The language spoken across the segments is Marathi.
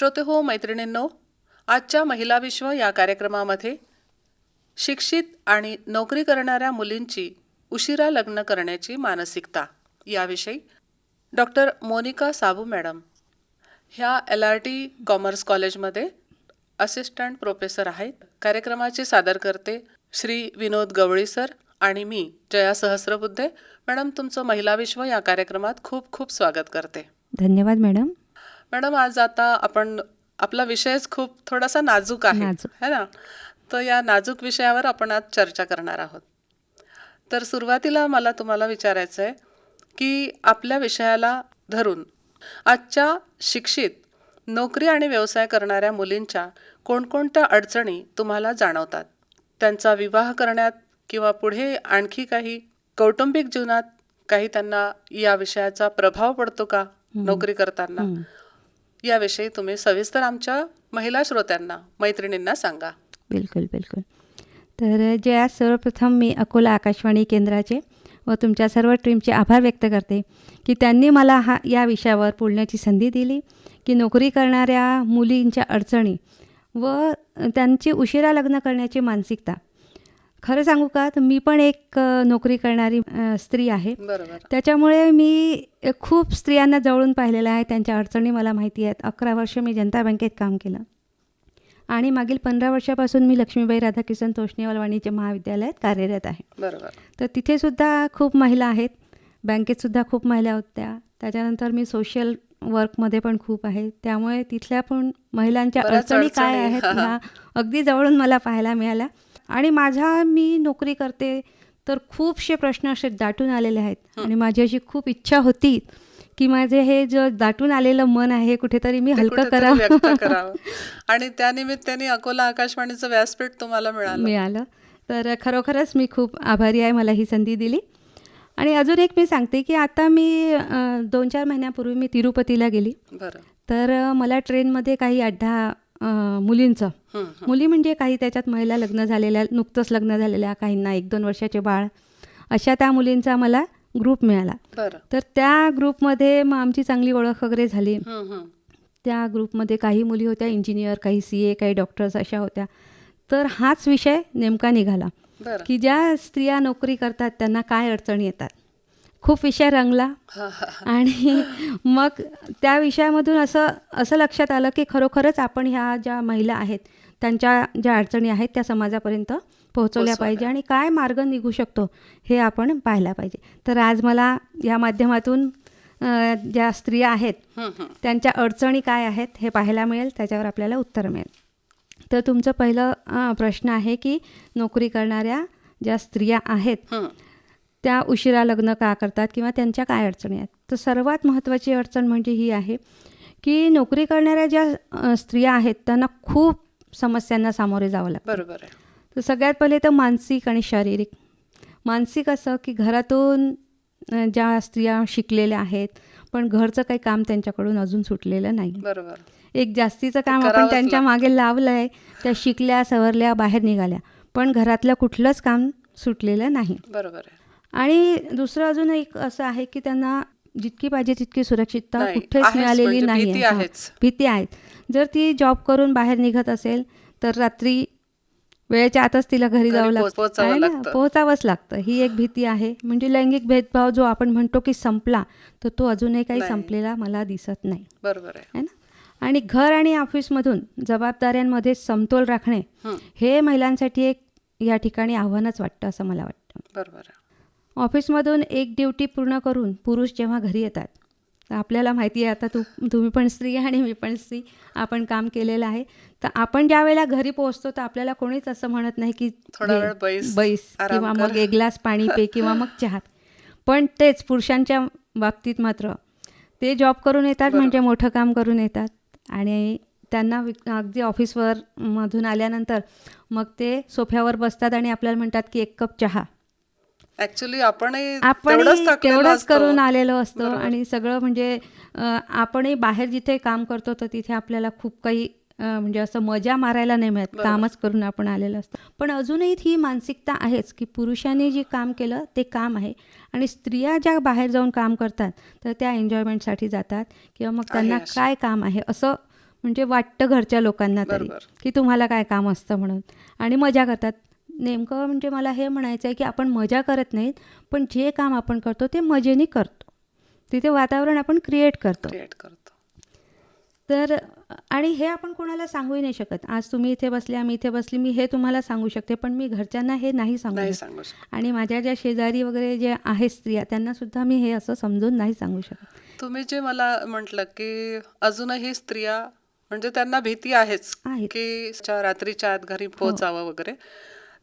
श्रोतेहो मैत्रिणींनो, आजच्या महिला विश्व या कार्यक्रमामध्ये शिक्षित आणि नोकरी करणाऱ्या मुलींची उशिरा लग्न करण्याची मानसिकता याविषयी डॉक्टर मोनिका साबू मॅडम ह्या LRT कॉमर्स कॉलेजमध्ये असिस्टंट प्रोफेसर आहेत. कार्यक्रमाचे सादरकर्ते श्री विनोद गवळी सर आणि मी जया सहस्रबुद्धे. मॅडम, तुमचं महिला विश्व या कार्यक्रमात खूप खूप स्वागत करते. धन्यवाद मॅडम. मॅडम, आज आता आपण आपला विषयच खूप थोडासा नाजूक आहे है ना, तर या नाजूक विषयावर आपण आज चर्चा करणार आहोत. तर सुरुवातीला मला तुम्हाला विचारायचं आहे की आपल्या विषयाला धरून आजच्या शिक्षित नोकरी आणि व्यवसाय करणाऱ्या मुलींच्या कोणकोणत्या अडचणी तुम्हाला जाणवतात? त्यांचा विवाह करण्यात किंवा पुढे आणखी काही कौटुंबिक जीवनात काही त्यांना या विषयाचा प्रभाव पडतो का नोकरी करताना? याविषयी तुम्ही सविस्तर आमच्या महिला श्रोत्यांना, मैत्रिणींना सांगा. बिलकुल बिलकुल. तर जया, सर्वप्रथम मी अकोला आकाशवाणी केंद्राचे व तुमच्या सर्व टीमचे आभार व्यक्त करते की त्यांनी मला या विषयावर बोलण्याची संधी दिली की नोकरी करणाऱ्या मुलींच्या अडचणी व त्यांची उशिरा लग्न करण्याची मानसिकता. खरं सांगू का, तर मी पण एक नोकरी करणारी स्त्री आहे. बरोबर. त्याच्यामुळे मी खूप स्त्रियांना जवळून पाहिलेलं आहे. त्यांच्या अडचणी मला माहिती आहेत. 11 वर्ष मी जनता बँकेत काम केलं आणि मागील 15 वर्षापासून मी लक्ष्मीबाई राधाकिशन तोष्णीवाल वाणिज्य महाविद्यालयात कार्यरत आहे. बरोबर. तर तिथेसुद्धा खूप महिला आहेत. बँकेतसुद्धा खूप महिला होत्या. त्याच्यानंतर मी सोशल वर्कमध्ये पण खूप आहे. त्यामुळे तिथल्या पण महिलांच्या अडचणी काय आहेत ह्या अगदी जवळून मला पाहायला मिळाल्या. आणि मी नोकरी करते तर खूपसे प्रश्न असे दाटून आलेले आहेत आणि माझी अशी खूप इच्छा होती की माझे हे जे दाटून आलेलं मन आहे कुठेतरी मी हलकं करावं आणि त्यानिमित्ताने अकोला आकाशवाणीचं व्यासपीठ तुम्हाला मिळालं. तर खरोखरच मी खूप आभारी आहे मला ही संधी दिली. आणि अजून एक मी सांगते की आता मी 2-4 महिन्यापूर्वी मी तिरुपतीला गेली. बरं. तर मला ट्रेनमध्ये काही अड्डा मुलींचं, मुली म्हणजे काही त्याच्यात महिला लग्न झालेल्या, नुकतंच लग्न झालेल्या, काहींना 1-2 वर्षाचे बाळ, अशा त्या मुलींचा मला ग्रुप मिळाला. तर त्या ग्रुपमध्ये मग आमची चांगली ओळख वगैरे झाली. त्या ग्रुपमध्ये काही मुली होत्या इंजिनियर, काही CA, काही डॉक्टर्स अशा होत्या. तर हाच विषय नेमका निघाला की ज्या स्त्रिया नोकरी करतात त्यांना काय अडचणी येतात. खूप विषय रंगला आणि मग त्या विषयामधून असं लक्षात आलं की खरोखरच आपण ह्या ज्या महिला आहेत त्यांच्या ज्या अडचणी आहेत त्या समाजापर्यंत पोहोचवल्या पाहिजे आणि काय मार्ग निघू शकतो हे आपण पाहायला पाहिजे. तर आज मला या माध्यमातून ज्या स्त्रिया आहेत त्यांच्या अडचणी काय आहेत हे पाहायला मिळेल, त्याच्यावर आपल्याला उत्तर मिळेल. तर तुमचं पहिलं प्रश्न आहे की नोकरी करणाऱ्या ज्या स्त्रिया आहेत त्या उशिरा लग्न का करतात किंवा त्यांच्या काय अडचणी आहेत. तर सर्वात महत्त्वाची अडचण म्हणजे ही आहे की नोकरी करणाऱ्या ज्या स्त्रिया आहेत त्यांना खूप समस्यांना सामोरे जावं लागतं. बरोबर आहे. तर सगळ्यात पहिले तर मानसिक आणि शारीरिक. मानसिक असं की घरातून ज्या स्त्रिया शिकलेल्या आहेत पण घरचं काही काम त्यांच्याकडून अजून सुटलेलं नाही. बरोबर. एक जास्तीचं काम आपण त्यांच्या मागे लावलं आहे. त्या शिकल्या, सवरल्या, बाहेर निघाल्या, पण घरातलं कुठलंच काम सुटलेलं नाही. बरोबर आहे. आणि दुसरं अजून एक असं आहे की त्यांना जितकी पाहिजे तितकी सुरक्षितता कुठेच मिळालेली नाही. भीती आहे. जर ती जॉब करून बाहेर निघत असेल तर रात्री वेळेच्या आतच तिला घरी जावं लागतं, पोहोचावंच लागतं. ही एक भीती आहे. म्हणजे लैंगिक भेदभाव जो आपण म्हणतो की संपला, तर तो अजूनही काही संपलेला मला दिसत नाही. बरोबर आहे ना. आणि घर आणि ऑफिसमधून जबाबदाऱ्यांमध्ये समतोल राखणे हे महिलांसाठी एक या ठिकाणी आव्हानच वाटतं असं मला वाटतं. बरोबर आहे. ऑफिसमधून एक ड्युटी पूर्ण करून पुरुष जेव्हा घरी येतात, तर आपल्याला माहिती आहे, आता तुम्ही पण स्त्री आणि मी पण स्त्री, आपण काम केलेलं आहे. तर आपण ज्या वेळेला घरी पोहोचतो तर आपल्याला कोणीच असं म्हणत नाही की थोडा वेळ बैस किंवा मग एक ग्लास पाणी पे किंवा मग चहा. पण तेच पुरुषांच्या बाबतीत मात्र ते जॉब करून येतात म्हणजे मोठं काम करून येतात आणि त्यांना अगदी ऑफिसवर मधून आल्यानंतर मग ते सोफ्यावर बसतात आणि आपल्याला म्हणतात की 1 कप चहा. ॲक्च्युली आपण तेवढंच करून आलेलो असतो आणि सगळं म्हणजे आपणही बाहेर जिथे काम करतो तर तिथे आपल्याला खूप काही म्हणजे असं मजा मारायला नाही मिळत, कामच करून आपण आलेलं असतं. पण अजूनही ही मानसिकता आहेच की पुरुषांनी जे काम केलं ते काम आहे आणि स्त्रिया ज्या बाहेर जाऊन काम करतात तर त्या एन्जॉयमेंटसाठी जातात किंवा मग त्यांना काय काम आहे असं म्हणजे वाटतं घरच्या लोकांना तरी बरोबर. की तुम्हाला काय काम असतं म्हणून, आणि मजा करतात. नेमकं म्हणजे मला हे म्हणायचं आहे की आपण मजा करत नाहीत, पण जे काम आपण करतो ते मजेने करतो. तिथे वातावरण आपण क्रिएट करतो. क्रिएट करतो. तर आणि हे आपण कोणाला सांगूही नाही शकत. आज तुम्ही इथे बसले, आम्ही इथे बसली, मी हे तुम्हाला सांगू शकते, पण मी घरच्यांना हे नाही सांगू नाही शकत. सांगू शकत. आणि माझ्या ज्या शेजारी वगैरे जे आहेत स्त्रिया, त्यांना सुद्धा मी हे असं समजून नाही सांगू शकत. तुम्ही जे मला म्हटलं की अजूनही स्त्रिया म्हणजे त्यांना भीती आहेच आहेत. की रात्रीच्या आत घरी पोहोचावं वगैरे,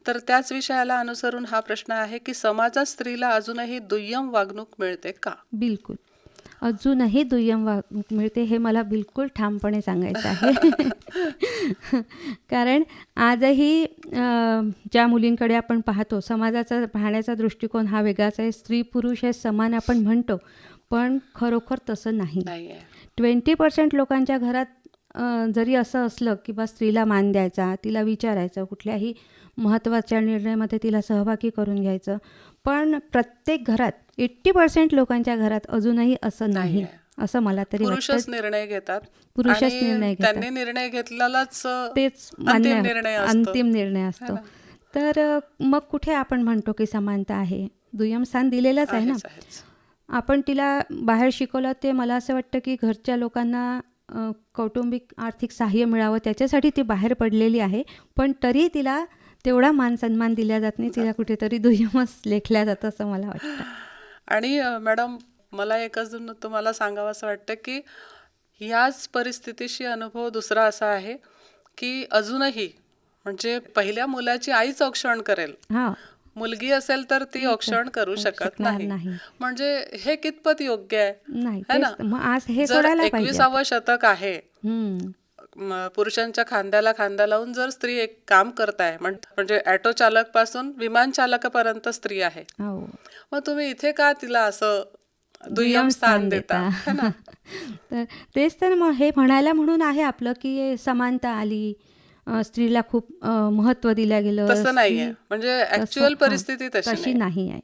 तर त्याच विषयाला अनुसरून हा प्रश्न आहे की समाजात स्त्रीला अजूनही दुय्यम वागणूक मिळते का? बिलकुल. अजूनही दुय्यम वागणूक मिळते, हे मला बिलकुल ठामपणे सांगायचं आहे. कारण आजही ज्या मुलींकडे आपण पाहतो, समाजाचा पाहण्याचा दृष्टिकोन हा वेगळाच आहे. स्त्री पुरुष हे समान आपण म्हणतो, पण खरोखर तसं नाही. नाही आहे. 20% लोकांच्या घरात जरी असं असलं की बा स्त्रीला मान द्यायचा, तिला विचारायचं, कुठल्याही महत्त्वाच्या निर्णयामध्ये तिला सहभागी करून घ्यायचं, पण प्रत्येक घरात 80% लोकांच्या घरात अजूनही असं नाही, असं मला तरी पुरुषच वाटतं. निर्णय घेतात पुरुषच आणि निर्णय घेतात. त्यांनी निर्णय घेतलेलाच तेच अंतिम मान्य निर्णय असतो. अंतिम निर्णय असतो. तर मग कुठे आपण म्हणतो की समानता आहे? दुय्यम स्थान दिलेलंच आहे ना. आहेच. आपण तिला बाहेर शिकवलं, ते मला असं वाटतं की घरच्या लोकांना कौटुंबिक आर्थिक सहाय्य मिळावं त्याच्यासाठी ती बाहेर पडलेली आहे, पण तरी तिला तेवढा मान सन्मान दिला जात नाही. तिला कुठेतरी दुय्यमच लेखल्या जातं असं मला वाटतं. आणि मॅडम, मला एक अजून तुम्हाला सांगावं असं वाटतं की ह्याच परिस्थितीशी अनुभव दुसरा असा आहे की अजूनही म्हणजे पहिल्या मुलाची आईच औक्षण करेल, हां, मुलगी असेल तर ती औक्षण करू शकत शकणार नाही. नाही. म्हणजे हे कितपत योग्य आहे? नाही, है ना? तेच मग आज हे जर सोडायला पाहिजे. 21वे शतक आहे, हम्म. पुरुषांच्या खांद्याला खांदा लावून जर स्त्री एक काम करत आहे, म्हणजे ऑटो चालक पासून विमान चालकापर्यंत स्त्री आहे, हो. मग तुम्ही इथे का तिला असं दुय्यम स्थान देता? है ना? तर तेच तर मग हे म्हणायला म्हणून आहे आपलं की समानता आली, स्त्रीला खूप महत्त्व दिलं गेलं. तसं नाहीये. म्हणजे ऍक्च्युअल परिस्थिती तशी तशी नाही. नाही आहे.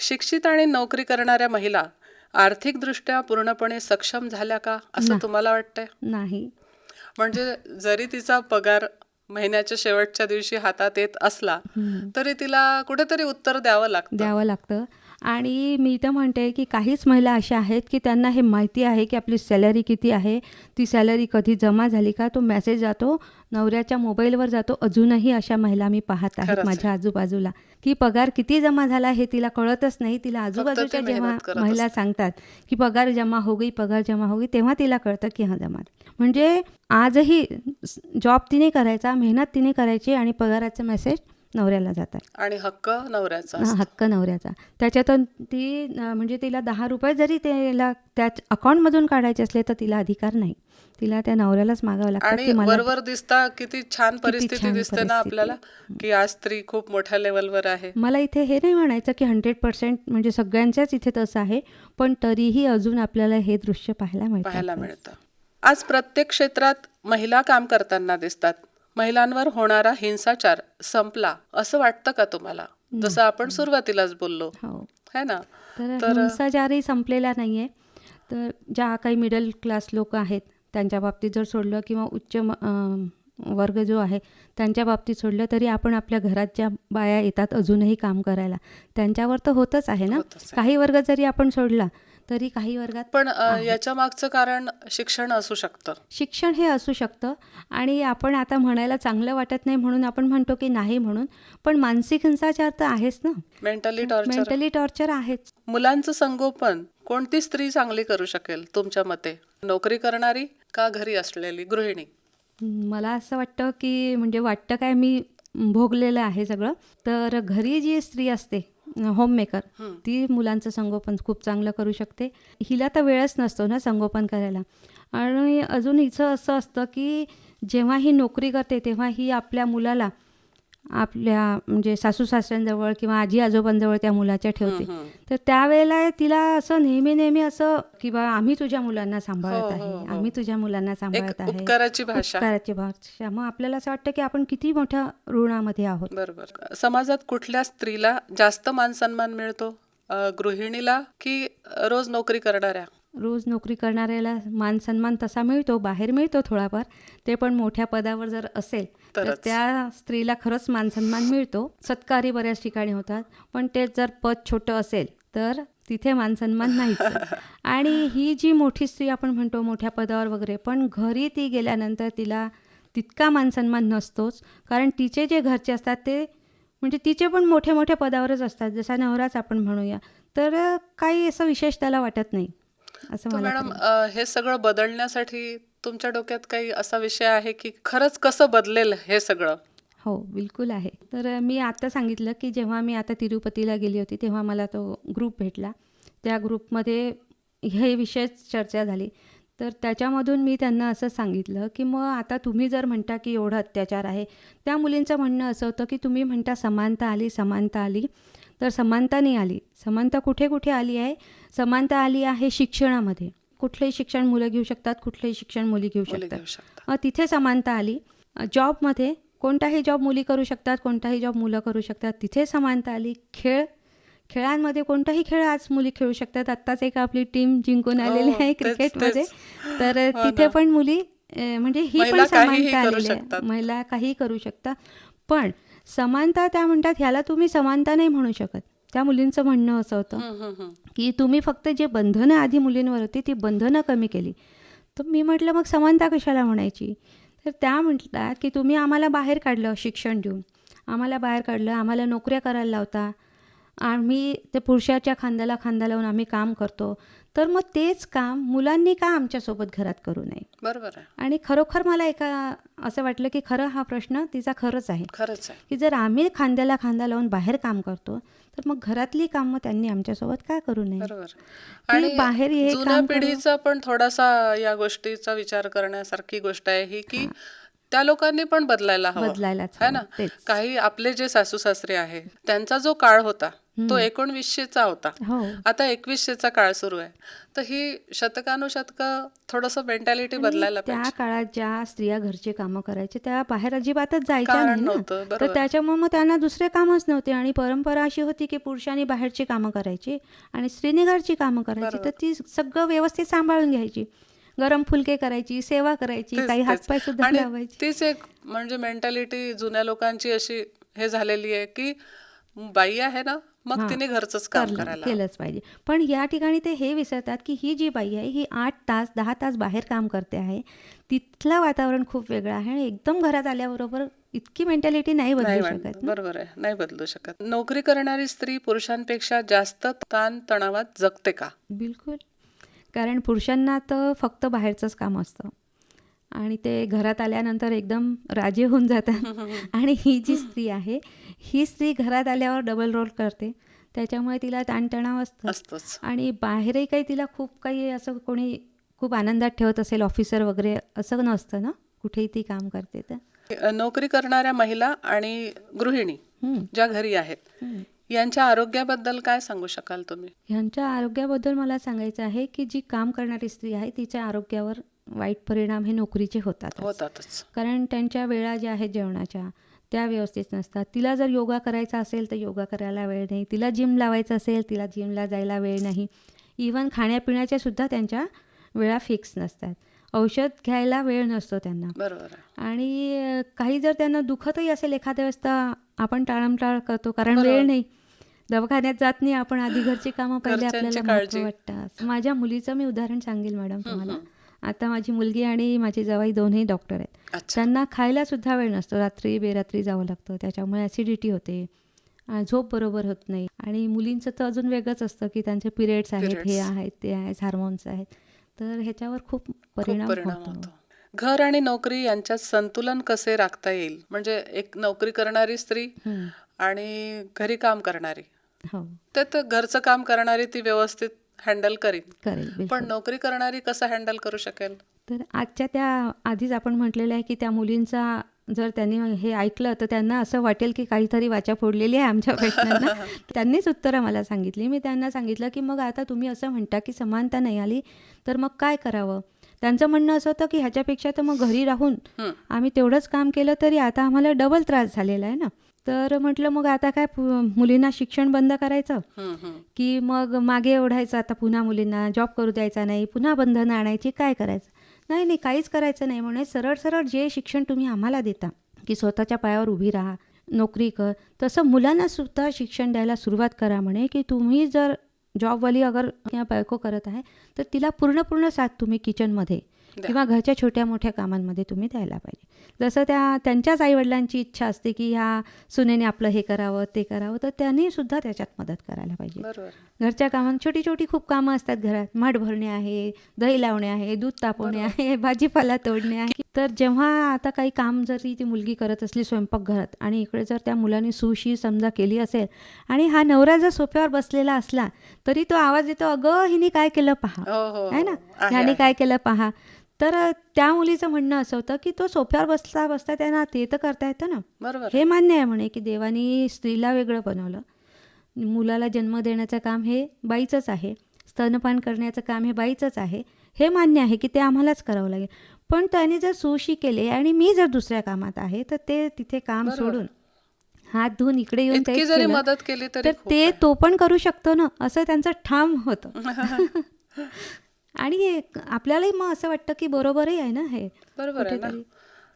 शिक्षित आणि नोकरी करणाऱ्या महिला आर्थिकदृष्ट्या पूर्णपणे सक्षम झाल्या का असं तुम्हाला वाटतंय? नाही. म्हणजे जरी तिचा पगार महिन्याच्या शेवटच्या दिवशी हातात येत असला तरी तिला कुठेतरी उत्तर द्यावं लागतं. आणि मी तर म्हणते की काहीच महिला अशा आहेत की त्यांना हे माहिती आहे की आपली सॅलरी किती आहे, ती सॅलरी कधी जमा झाली का, तो मेसेज जातो नवऱ्याच्या मोबाईलवर जातो. अजूनही अशा महिला मी पाहत आहेत माझ्या आजूबाजूला की पगार किती जमा झाला हे तिला कळतच नाही. तिला आजूबाजूच्या जेव्हा महिला सांगतात की पगार जमा हो गई, तेव्हा तिला कळतं की हा जमा. म्हणजे आजही जॉब तिने करायचा, मेहनत तिने करायची, आणि पगाराचा मेसेज नवऱ्याला जातात, आणि हक्क नवऱ्याचा. त्याच्यातून ती म्हणजे तिला 10 रुपये जरी तिला त्या अकाउंटमधून काढायचे असले तर तिला अधिकार नाही. तिला त्या नवऱ्यालाच मागावं लागतं. आणि वरवर दिसता किती छान परिस्थिती दिसते ना आपल्याला की आज स्त्री खूप मोठ्या लेवलवर आहे. मला इथे हे नाही म्हणायचं की 100% म्हणजे सगळ्यांच्याच इथे तसं आहे, पण तरीही अजून आपल्याला हे दृश्य पाहायला मिळतं. आज प्रत्येक क्षेत्रात महिला काम करताना दिसतात. महिलांवर होणारा हिंसाचार संपला असं वाटतं का तुम्हाला? जसं आपण सुरुवातीलाच बोललो, है ना? तर हिंसाचारही संपलेला नाहीये. तर ज्या काही मिडल क्लास लोक आहेत त्यांच्या बाबतीत जर सोडलं, किंवा उच्च वर्ग जो आहे त्यांच्या बाबतीत सोडलं, तरी आपण आपल्या घरात ज्या बाया येतात अजूनही काम करायला, त्यांच्यावर तर होतच आहे ना. काही वर्ग जरी आपण सोडला तरी काही वर्गात पण याच्या मागचं कारण शिक्षण असू शकतं. शिक्षण हे असू शकतं, आणि आपण आता म्हणायला चांगलं वाटत नाही म्हणून आपण म्हणतो की नाही म्हणून, पण मानसिक हिंसाचार तर आहेच ना. मेंटली टॉर्चर आहेच. मुलांचं संगोपन कोणती स्त्री चांगली करू शकेल तुमच्या मते? नोकरी करणारी का घरी असलेली गृहिणी? मला असं वाटतं की म्हणजे वाटतं काय, मी भोगलेलं आहे सगळं. तर घरी जी स्त्री असते, होममेकर, ती मुलांचं संगोपन खूप चांगलं करू शकते. हिला तर वेळच नसतो ना संगोपन करायला. आणि अजून हिचं असं असतं की जेव्हा ही नोकरी करते तेव्हा ही आपल्या मुलाला आपल्या म्हणजे सासू सासऱ्यांजवळ किंवा आजी आजोबांजवळ त्या मुलाच्या ठेवते. तर त्यावेळेला तिला असं नेहमी असं की बा आम्ही तुझ्या मुलांना सांभाळत आहे, आम्ही तुझ्या मुलांना सांभाळत आहे, उपकाराची भाषा. मग आपल्याला असं वाटतं की आपण किती मोठ्या ऋणामध्ये आहोत. बरोबर. समाजात कुठल्या स्त्रीला जास्त मान सन्मान मिळतो, गृहिणीला की रोज नोकरी करणाऱ्या? रोज नोकरी करणाऱ्याला मान सन्मान तसा मिळतो, बाहेर मिळतो थोडाफार, ते पण मोठ्या पदावर जर असेल तर तरच. त्या स्त्रीला खरंच मान सन्मान मिळतो. सत्कारही बऱ्याच ठिकाणी होतात, पण तेच जर पद छोटं असेल तर तिथे मान सन्मान नाहीच. आणि ही जी मोठी स्त्री आपण म्हणतो मोठ्या पदावर वगैरे, पण घरी ती गेल्यानंतर तिला तितका मान सन्मान नसतोच, कारण तिचे जे घरचे असतात ते म्हणजे तिचे पण मोठ्या मोठ्या पदावरच असतात, जसा नवराच आपण म्हणूया, तर काही असं विशेष त्याला वाटत नाही असं तर मला मॅडम तरी. हे सगळं बदलण्यासाठी तुमच्या डोक्यात काही असा विषय आहे की खरंच कसं बदलेल हे सगळं? हो, बिलकुल आहे. तर मी आता सांगितलं की जेव्हा मी आता तिरुपतीला गेली होती तेव्हा मला तो ग्रुप भेटला. त्या ग्रुपमध्ये हे विषयच चर्चा झाली. तर त्याच्यामधून मी त्यांना असं सांगितलं की मग आता तुम्ही जर म्हणता की एवढा अत्याचार आहे, त्या मुलींचं म्हणणं असं होतं की तुम्ही म्हणता समानता आली, समानता आली, तर समानता नाही आली. समानता कुठे कुठे आली आहे? समानता आली आहे शिक्षणामध्ये. कुठलंही शिक्षण मुलं घेऊ शकतात, कुठलंही शिक्षण मुली घेऊ मुली शकतात. घेऊ शकतात. तिथे समानता आली. जॉबमध्ये कोणताही जॉब मुली करू शकतात, कोणताही जॉब मुलं करू शकतात, तिथे समानता आली. खेळांमध्ये कोणताही खेळ आज मुली खेळू शकतात. आत्ताच एक आपली टीम जिंकून आलेली हो, आहे तेच क्रिकेटमध्ये. तेच. तर हो तिथे ना. पण मुली म्हणजे ही पण महिला काहीही समानता करू आलेली आहे. शकतात. महिला काहीही करू शकतात. पण समानता त्या म्हणतात ह्याला तुम्ही समानता नाही म्हणू शकत. त्या मुलींचं म्हणणं असं होतं हं, हं, हं. की तुम्ही फक्त जे बंधनं आधी मुलींवर होती ती बंधनं कमी केली. तर मी म्हटलं मग समानता कशाला म्हणायची? तर त्या म्हटतात की तुम्ही आम्हाला बाहेर काढलं शिक्षण देऊन, आम्हाला बाहेर काढलं, आम्हाला नोकऱ्या करायला लावता, आम्ही ते पुरुषाच्या खांद्याला खांदा लावून आम्ही काम करतो, तर मग तेच काम मुलांनी का आमच्यासोबत घरात करू नये? बरोबर आहे. आणि खरोखर मला असं वाटलं की खरं हा प्रश्न तिचा खरंच आहे खरंच आहे. की जर आम्ही खांद्याला खांदा लावून बाहेर काम करतो तर मग घरातली कामं त्यांनी आमच्यासोबत काय करू नये? बरोबर. की आणि बाहेर हे जुन्या काम करू. पिढीचा पण थोडासा या गोष्टीचा विचार करण्यासारखी गोष्ट आहे ही की हां, त्या लोकांनी पण बदलायला हवं, बदलायलाच है हवं. ना? तेच. काही आपले जे सासू सासरे आहे त्यांचा जो काळ होता तो हं. 1900चा होता. हो. आता 2100चा काळ सुरू आहे. तर ही शतकानुशतकं थोडंसं मेंटॅलिटी आणि बदलायला त्या पाहिजे. काळात ज्या स्त्रिया घरचे कामं करायचे त्या बाहेर अजिबातच जायच्या कारण नाही ना. नव्हतं. तर बरोबर. त्याच्यामुळे मग त्यांना दुसरे कामच नव्हते आणि परंपरा अशी होती की पुरुषांनी बाहेरची कामं करायची आणि स्त्रीने घरची कामं करायची. तर बरोबर. ती सगळं व्यवस्थित सांभाळून घ्यायची. गरम फुलके करायची, सेवा करायची, तेच काही तेच. हातपाय सुद्धा आणि लावायची. तीच एक म्हणजे मेंटॅलिटी जुन्या लोकांची अशी हे झालेली आहे की बाई आहे ना मग हां, तिने घरचंच काम करायला हवं. केलंच पाहिजे. पण या ठिकाणी ते हे विसरतात की ही जी बाई आहे ही 8 तास 10 तास बाहेर काम करते आहे. तिथलं वातावरण खूप वेगळं आहे आणि एकदम घरात आल्याबरोबर इतकी मेंटॅलिटी नाही नाही बदलू शकत ना. बरोबर आहे. नाही बदलू शकत. नोकरी करणारी स्त्री पुरुषांपेक्षा जास्त ताण तणावात जगते का? बिलकुल. कारण पुरुषांना तर फक्त बाहेरचंच काम असतं आणि ते घरात आल्यानंतर एकदम राजे होऊन जातात. आणि ही जी स्त्री आहे ही स्त्री घरात आल्यावर डबल रोल करते, त्याच्यामुळे तिला ताणतणाव असतं. असतोच. आणि बाहेरही काही तिला खूप काही असं कोणी खूप आनंदात ठेवत असेल ऑफिसर वगैरे असं नसतं ना, कुठेही ती काम करते तर. नोकरी करणाऱ्या महिला आणि गृहिणी हं, ज्या घरी आहेत हं. यांच्या आरोग्याबद्दल काय सांगू शकाल तुम्ही? ह्यांच्या आरोग्याबद्दल मला सांगायचं आहे की जी काम करणारी स्त्री आहे तिच्या आरोग्यावर वाईट परिणाम हे नोकरीचे होतातच. होतातच. कारण त्यांच्या वेळा ज्या आहेत जेवणाच्या त्या व्यवस्थित नसतात. तिला जर योगा करायचा असेल तर योगा करायला वेळ नाही, तिला जिम लावायचं असेल तिला जिमला जायला वेळ नाही. इवन खाण्यापिण्याच्या सुद्धा त्यांच्या वेळा फिक्स नसतात. औषध घ्यायला वेळ नसतो त्यांना. बरोबर आहे. आणि काही जर त्यांना दुखतही असेल एखाद्या वेळेस तर आपण टाळमटाळ करतो कारण बरोबर. वेळ नाही, दवाखान्यात जात नाही आपण, आधी घरची कामं पहिले घरच्यांची आपल्याला काळजी. महत्त्व वाटतं. माझ्या मुलीचं मी उदाहरण सांगेल मॅडम तुम्हाला. हं. आता माझी मुलगी आणि माझी जावई दोन्ही डॉक्टर आहेत. अच्छा. त्यांना खायला सुद्धा वेळ नसतो, रात्री बेरात्री जावं लागतं, त्याच्यामुळे ॲसिडिटी होते, झोप बरोबर होत नाही. आणि मुलींचं तर अजून वेगळंच असतं की त्यांचे पिरियड्स आहेत, हे Periods. आहेत ते आहेत, हार्मोन्स आहेत, तर ह्याच्यावर खूप खूप परिणाम परिणाम होतो. होतो. घर आणि नोकरी यांच्यात संतुलन कसे राखता येईल? म्हणजे एक नोकरी करणारी स्त्री हं. आणि घरी काम करणारी, हो, तर घरचं काम करणारी ती व्यवस्थित हँडल करीन, करेल पण बिलकुल. नोकरी करणारी कसं हँडल करू शकेल? तर आजच्या त्या आधीच आपण म्हटलेलं आहे की त्या मुलींचा जर त्यांनी हे ऐकलं तर त्यांना असं वाटेल की काहीतरी वाचा फोडलेली आहे आमच्या प्रश्नांना. त्यांनीच उत्तरं मला सांगितली. मी त्यांना सांगितलं की मग आता तुम्ही असं म्हणता की समानता नाही आली तर मग काय करावं? त्यांचं म्हणणं असं होतं की ह्याच्यापेक्षा तर मग घरी राहून हं. आम्ही तेवढंच काम केलं तरी आता आम्हाला डबल त्रास झालेला आहे ना. तर म्हटलं मग आता काय मुलींना शिक्षण बंद करायचं की मग मागे ओढायचं, आता पुन्हा मुलींना जॉब करू द्यायचा नाही, पुन्हा बंधनं आणायची, काय करायचं? नाही नाही, काहीच करायचं नाही म्हणे. सरळ सरळ जे शिक्षण तुम्ही आम्हाला देता की स्वतःच्या पायावर उभी राहा, नोकरी कर, तसं मुलांना सुद्धा शिक्षण द्यायला सुरुवात करा म्हणे. की तुम्ही जर जॉबवाली अगर किंवा बायको करत आहे तर तिला पूर्ण साथ तुम्ही किचनमध्ये किंवा घरच्या छोट्या मोठ्या कामांमध्ये तुम्ही द्यायला पाहिजे. जसं त्यांच्याच आईवडिलांची इच्छा असते की ह्या सुनेने आपलं हे करावं ते करावं, तर त्यांनी सुद्धा त्याच्यात मदत करायला पाहिजे. घरच्या कामात छोटी छोटी खूप कामं असतात घरात, माठ भरणे आहे, दही लावणे आहे, दूध तापवणे आहे, भाजीपाला तोडणे आहे. तर जेव्हा आता काही काम जरी ती मुलगी करत असली स्वयंपाकघरात आणि इकडे जर त्या मुलाने सुशी समजा केली असेल आणि हा नवरा जर सोफ्यावर बसलेला असला तरी तो आवाज येतो, अगं हिने काय केलं पहा, आहे ना, ह्याने काय केलं पहा. तर त्या मुलीचं म्हणणं असं होतं की तो सोफ्यावर बसता बसता त्यांना ते तर करता येतं ना. बरोबर. हे मान्य आहे म्हणे की देवानी स्त्रीला वेगळं बनवलं, मुलाला जन्म देण्याचं काम हे बाईचंच आहे, स्तनपान करण्याचं काम हे बाईचंच आहे, हे मान्य आहे की ते आम्हालाच करावं लागेल. पण त्याने जर सुशी केले आणि मी जर दुसऱ्या कामात आहे तर ते तिथे काम सोडून हात धुवून इकडे येऊन इतकी जरी मदत केली तर ते तो पण करू शकतो ना, असं त्यांचं ठाम होतं. आणि आपल्यालाही मग असं वाटतं की बरोबरही आहे ना हे. बरोबर आहे ना.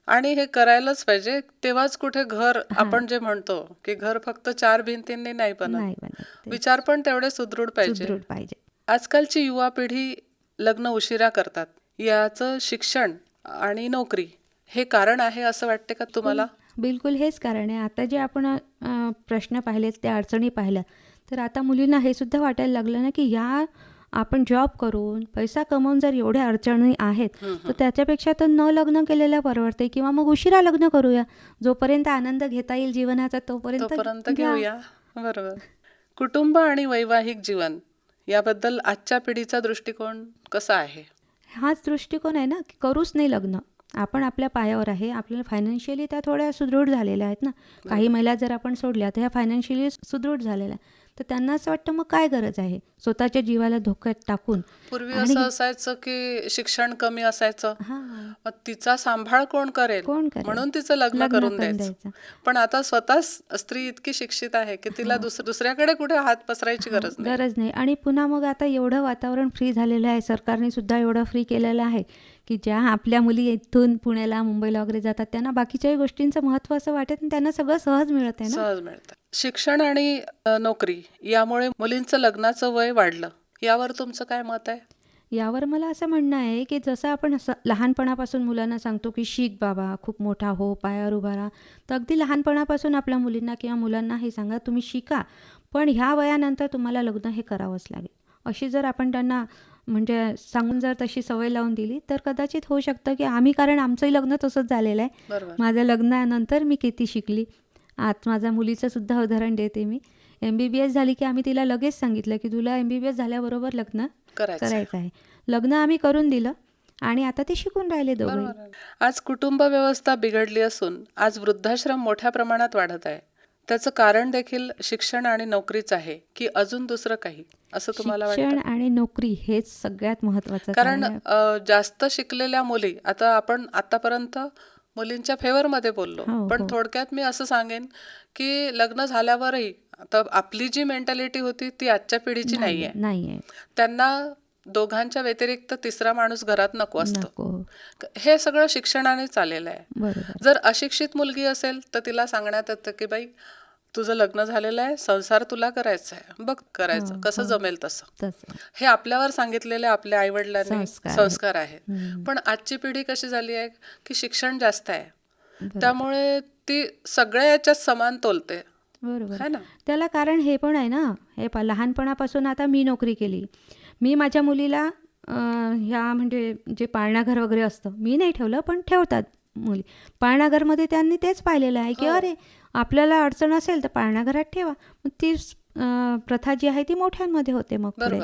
आणि हे करायलाच पाहिजे. तेव्हाच कुठे घर, आपण जे म्हणतो की घर फक्त 4 भिंतींनी नाही बनत, विचार पण तेवढे सुदृढ पाहिजे. आजकालची युवा पिढी लग्न उशिरा करतात, याचं शिक्षण आणि नोकरी हे कारण आहे असं वाटते का तुम्हाला? बिलकुल हेच कारण आहे. आता जे आपण प्रश्न पाहिलेत, त्या अडचणी पाहिल्या, तर आता मुलींना हे सुद्धा वाटायला लागलं ना की या आपण जॉब करून पैसा कमवून जर एवढ्या अडचणी आहेत तर त्याच्यापेक्षा तर न लग्न केलेलं परवडते, किंवा मग उशिरा लग्न करूया, जोपर्यंत आनंद घेता येईल जीवनाचा तोपर्यंत घेऊया. बरोबर. कुटुंब आणि वैवाहिक जीवन याबद्दल आजच्या पिढीचा दृष्टिकोन कसा आहे? हाच दृष्टिकोन आहे ना की करूच नाही लग्न, आपण आपल्या पायावर आहे, आपल्याला फायनान्शियली त्या थोड्या सुदृढ झालेल्या आहेत ना. काही महिला जर आपण सोडल्या तर ह्या फायनान्शियली सुदृढ झालेल्या, तर त्यांना असं वाटतं मग काय गरज आहे स्वतःच्या जीवाला धोक्यात टाकून. पूर्वी असं असायचं की शिक्षण कमी असायचं, मग तिचा सांभाळ कोण करेल म्हणून तिचं लग्न करून द्यायचं. पण आता स्वतः स्त्री इतकी शिक्षित आहे की तिला दुसऱ्याकडे कुठे हात पसरायची गरज नाही. आणि पुन्हा मग आता एवढं वातावरण फ्री झालेलं आहे, सरकारने सुद्धा एवढं फ्री केलेलं आहे की ज्या आपल्या मुली इथून पुण्याला मुंबईला वगैरे जातात त्यांना बाकीच्याही गोष्टींचं महत्त्व असं वाटत आणि त्यांना सगळं सहज मिळत आहे ना. सहज मिळतं. शिक्षण आणि नोकरी यामुळे मुलींचं लग्नाचं वय वाढलं, यावर तुमचं काय मत आहे? यावर मला असं म्हणणं आहे की जसं आपण लहानपणापासून मुलांना सांगतो की शिक बाबा, खूप मोठा हो, पायावर उभा राहा, तर अगदी लहानपणापासून आपल्या मुलींना किंवा मुलांना हे सांगा तुम्ही शिका, पण ह्या वयानंतर तुम्हाला लग्न हे करावंच लागेल. अशी जर आपण त्यांना म्हणजे सांगून जर तशी सवय लावून दिली तर कदाचित होऊ शकतं की कारण आमचंही लग्न तसंच झालेलं आहे. माझं लग्नानंतर मी किती शिकली. आज माझ्या मुलीचं सुद्धा उदाहरण देते मी. MBBS झाली की आम्ही तिला लगेच सांगितलं की तुला MBBS झाल्याबरोबर लग्न करायचं आहे. लग्न आम्ही करून दिलं आणि आता ते शिकून राहिले दोघे. आज कुटुंब व्यवस्था बिघडली असून आज वृद्धाश्रम मोठ्या प्रमाणात वाढत आहे. त्याचं कारण देखील शिक्षण आणि नोकरीच आहे की अजून दुसरं काही, असं तुम्हाला वाटतं? शिक्षण आणि नोकरी हेच सगळ्यात महत्त्वाचं कारण जास्त शिकलेल्या मुली, आता आपण आतापर्यंत मुलींच्या फेवरमध्ये बोललो, पण थोडक्यात मी असं सांगेन की लग्न झाल्यावरही आता आपली जी मेंटॅलिटी होती ती आजच्या पिढीची नाहीये. त्यांना दोघांच्या व्यतिरिक्त तिसरा माणूस घरात नको असतो. हे सगळं शिक्षणाने चाललेलं आहे. जर अशिक्षित मुलगी असेल तर तिला सांगण्यात येतं की बाई तुझं लग्न झालेलं आहे, संसार तुला करायचा आहे, बघ करायचं कसं जमेल तसं. हे आपल्यावर सांगितलेले आपल्या आईवडिलांनी संस्कार आहेत. पण आजची पिढी कशी झाली आहे की शिक्षण जास्त आहे, त्यामुळे ती सगळ्या याच्यात समान तोलते. बरोबर. त्याला कारण हे पण आहे ना, हे लहानपणापासून आता मी नोकरी केली, मी माझ्या मुलीला ह्या म्हणजे जे पाळणाघर वगैरे असतं मी नाही ठेवलं, पण ठेवतात मुली पाळणाघरमध्ये. त्यांनी तेच पाहिलेलं आहे की अरे आपल्याला अडचण असेल तर पाळणाघरात ठेवा. मग ती प्रथा जी आहे ती मोठ्यांमध्ये होते मग पुढे,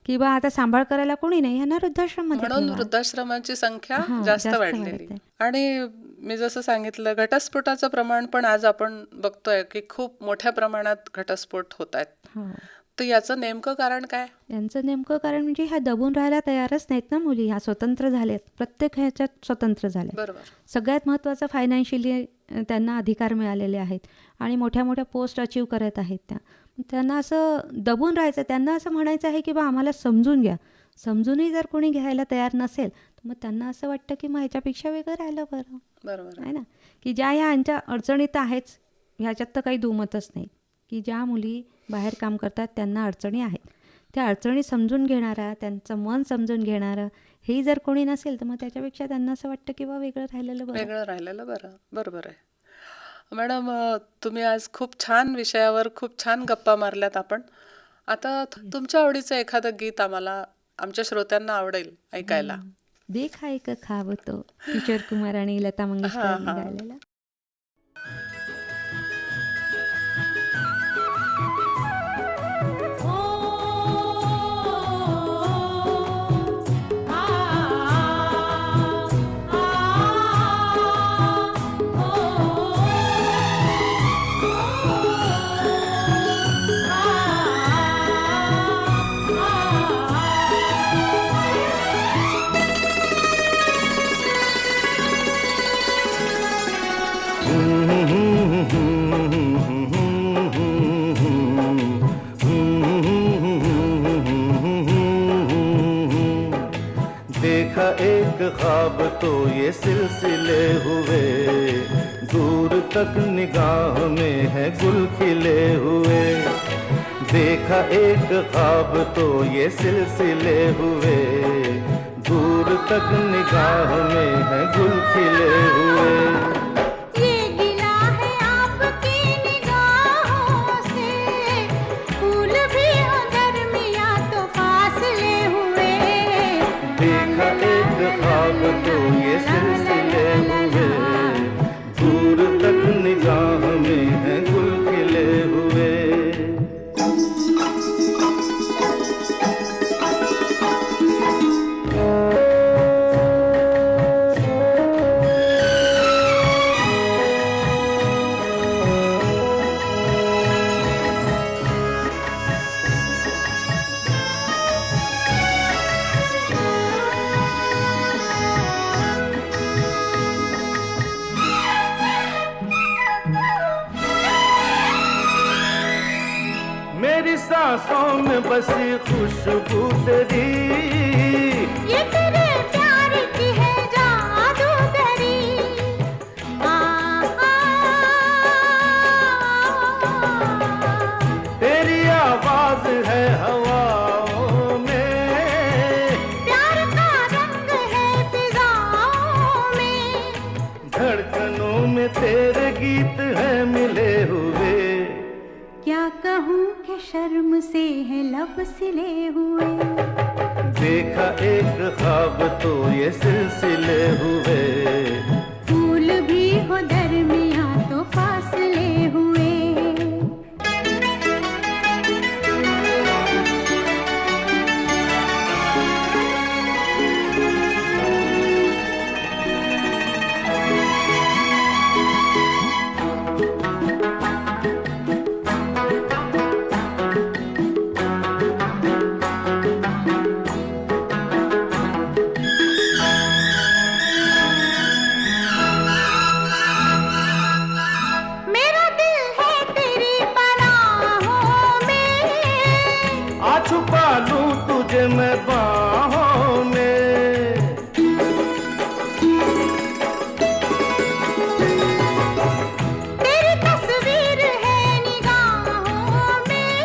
किंवा आता सांभाळ करायला कोणी नाही, यांना वृद्धाश्रममध्ये म्हणून वृद्धाश्रमांची संख्या जास्त वाढलेली. आणि मी जसं सांगितलं घटस्फोटाचं प्रमाण पण आज आपण बघतोय की खूप मोठ्या प्रमाणात घटस्फोट होत आहेत. तर याचं नेमकं कारण काय? यांचं नेमकं कारण म्हणजे ह्या दबून राहायला तयारच नाहीत ना मुली. ह्या स्वतंत्र झाल्यात, प्रत्येक ह्याच्यात स्वतंत्र झाल्या. बरोबर. सगळ्यात महत्त्वाचं फायनान्शियली त्यांना अधिकार मिळालेले आहेत आणि मोठ्या मोठ्या पोस्ट अचीव करत आहेत त्या. त्यांना असं दबून राहायचं, त्यांना असं म्हणायचं आहे की बा आम्हाला समजून घ्या. समजूनही जर कोणी घ्यायला तयार नसेल तर मग त्यांना असं वाटतं की मग ह्याच्यापेक्षा वेगळं राहिलं बरं. बरोबर आहे ना, की ज्या ह्यांच्या अडचणीत आहेच, ह्याच्यात तर काही दुमतच नाही, की ज्या मुली बाहेर काम करतात त्यांना अडचणी आहेत. त्या अडचणी समजून घेणारा, त्यांचं मन समजून घेणारं हे जर कोणी नसेल तर मग त्याच्यापेक्षा त्यांना असं वाटतं की बा वेगळं राहिलेलं बरं. बरोबर आहे. मॅडम, तुम्ही आज खूप छान विषयावर खूप छान गप्पा मारल्यात आपण. आता तुमच्या आवडीचं एखादं गीत आम्हाला, आमच्या श्रोत्यांना आवडेल ऐकायला. देखा एक खाव तो, किशोर कुमार आणि लता मंगेशकर गायलेला. देखा एक ख्वाब तो ये सिलसिले हुए, दूर तक निगाह में है गुल खिले हुए. देखा एक ख्वाब तो ये सिलसिले हुए, दूर तक निगाह में है गुल खिले हुए. ख्वाब तो ये सिलसिले हुए, दूर तक निगाह में है गुल खिले हुए. मेरी सांसों में बसी खुशबू तेरी, ये तेरे प्यार की है जादूगरी. तेरी आवाज है हवाओं में, प्यार का रंग है फिजाओं में, धड़कनों में तेरे गीत है मिले हुए. क्या कहूँ कि शर्म से है लब सिले हुए. देखा एक ख्वाब तो ये सिलसिले हुए, फूल भी हो दरमियाँ तो फासले हुए. मेरा दिल है तेरी पनाहों में, आ छुपा लूं तुझे मैं बाहों में. तेरी तस्वीर है निगाहों में,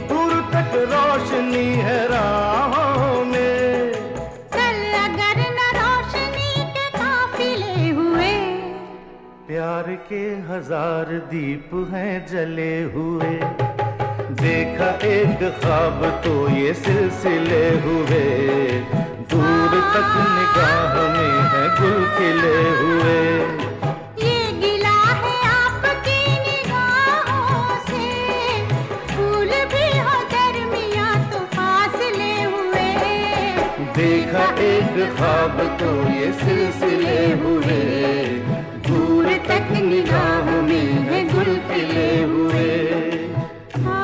दूर तक रोशनी है राहों में. कल अगर न रोशनी के काफिले हुए. प्यार के 1000 दीप हैं जले हुए. देखा एक ख्वाब तो ये सिलसिले हुए, दूर तक निगाह में है गुल खिले हुए. ये गिला है आपकी निगाहों से, फूल भी हो दरमियाँ तो फासले हुए. देखा एक ख्वाब तो ये सिलसिले हुए, दूर तक निगाह में है गुल खिले हुए. आ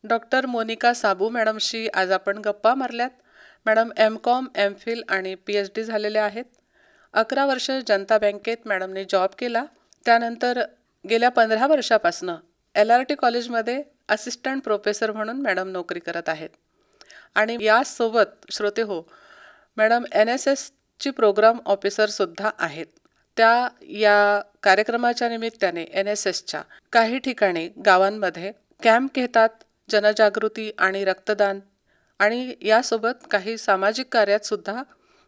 डॉक्टर मोनिका साबू मॅडमशी आज आपण गप्पा मारल्यात. मॅडम M.Com, M.Phil आणि PhD झालेल्या आहेत. 11 वर्ष जनता बँकेत मॅडमने जॉब केला. त्यानंतर गेल्या 15 वर्षापासनं LRT कॉलेजमध्ये असिस्टंट प्रोफेसर म्हणून मॅडम नोकरी करत आहेत. आणि यासोबत श्रोते हो, मॅडम NSSची प्रोग्राम ऑफिसरसुद्धा आहेत. त्या या कार्यक्रमाच्या निमित्ताने NSSच्या काही ठिकाणी गावांमध्ये कॅम्प घेतात, जनजागृती आणि रक्तदान, आणि यासोबत काही सामाजिक कार्यातसुद्धा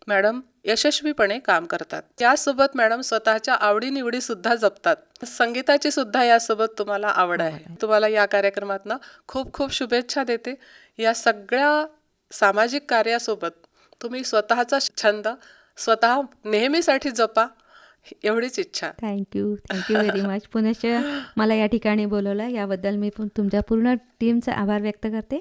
मॅडम यशस्वीपणे काम करतात. यासोबत मॅडम स्वतःच्या आवडीनिवडीसुद्धा जपतात. संगीताची सुद्धा यासोबत तुम्हाला आवड आहे. तुम्हाला या कार्यक्रमातनं खूप खूप शुभेच्छा देते. या सगळ्या सामाजिक कार्यासोबत तुम्ही स्वतःचा छंद स्वतः नेहमीसाठी जपा, एवढीच इच्छा. Thank you very much. पुनश्च मला या ठिकाणी बोलवलं याबद्दल मी तुमच्या पूर्ण टीमचा आभार व्यक्त करते.